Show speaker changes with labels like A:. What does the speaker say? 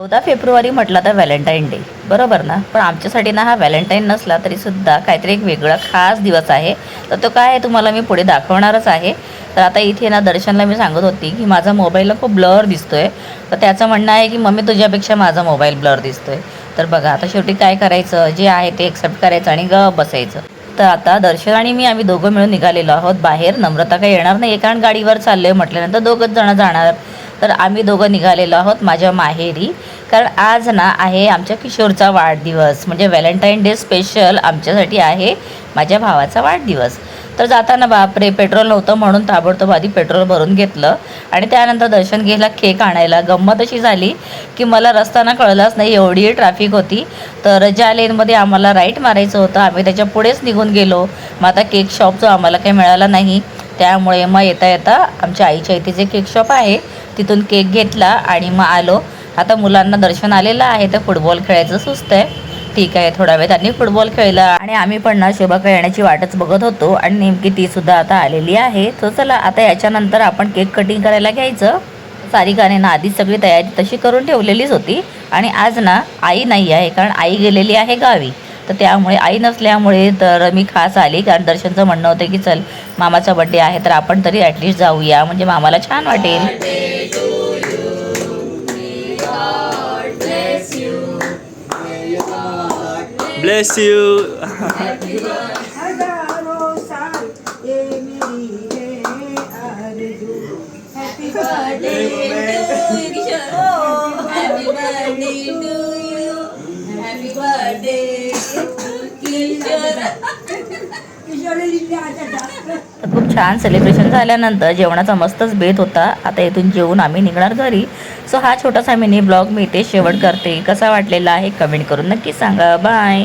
A: 14 February म्हटलं तर Valentine day, बरोबर ना? पण आमच्यासाठी ना हा व्हॅलेंटाईन नसला तरीसुद्धा काहीतरी एक वेगळा खास दिवस आहे. तर तो काय आहे तुम्हाला मी पुढे दाखवणारच आहे. तर आता इथे ना दर्शनला मी सांगत होती की माझा मोबाईलला खूप ब्लर दिसतोय. तर त्याचं म्हणणं आहे की मम्मी तुझ्यापेक्षा माझा मोबाईल ब्लर दिसतोय. तर बघा आता शेवटी काय करायचं, जे आहे ते एक्सेप्ट करायचं आणि गप बसायचं. तर आता दर्शन आणि मी आम्ही दोघं मिळून निघालेलो आहोत बाहेर. नम्रता काही येणार नाही कारण गाडीवर चाललोय म्हटल्यानंतर दोघंच जण जाणार. तर आम्ही दोघं निघालेलो आहोत माझ्या माहेरी. कारण आज ना आहे आमच्या किशोरचा वाढदिवस, म्हणजे व्हॅलेंटाईन डे स्पेशल आमच्यासाठी आहे माझ्या भावाचा वाढदिवस. तर जाताना बापरे पेट्रोल नव्हतं म्हणून ताबडतोब आधी पेट्रोल भरून घेतलं आणि त्यानंतर दर्शन गेला केक आणायला. गंमत अशी झाली की मला रस्ताना कळलंच नाही, एवढी ट्रॅफिक होती. तर ज्या लेनमध्ये आम्हाला राईट मारायचं होतं आम्ही त्याच्या पुढेच निघून गेलो. मग आता केक शॉप जो आम्हाला काही मिळाला नाही, त्यामुळे मग येता येता आमच्या आईच्या इथे जे केक शॉप आहे तिथून केक घेतला आणि मग आलो. आता मुलांना दर्शन आलेलं आहे तर फुटबॉल खेळायचं सुस्त आहे. ठीक आहे, थोडा वेळ त्यांनी फुटबॉल खेळला आणि आम्ही पण ना शोभाका येण्याची वाटच बघत होतो आणि नेमकी ती सुद्धा आता आलेली आहे. तर चला आता याच्यानंतर आपण केक कटिंग करायला घ्यायचं. सारिकाने ना आधीच सगळी तयारी तशी करून ठेवलेलीच होती आणि आज ना आई नाही आहे कारण आई गेलेली आहे गावी. तर त्यामुळे आई नसल्यामुळे तर मी खास आली कारण दर्शनचं म्हणणं होतं की चल मामाचा बड्डे आहे तर आपण तरी ॲटलिस्ट जाऊया म्हणजे मामाला छान वाटेल.
B: Bless you.
C: हजारों साल ये मेरी है आरज़ू। Happy birthday to Kishore, happy birthday to you, happy birthday Kishore.
A: खूप छान सेलिब्रेशन झाल्यानंतर जेवणाचा मस्तच बेत होता. आता इथून जेवून आम्ही निघणार घरी. सो हा छोटासा मिनी ब्लॉग मी इथे शेवट करते. कसा वाटलेला आहे कमेंट करून नक्की सांगा. बाय.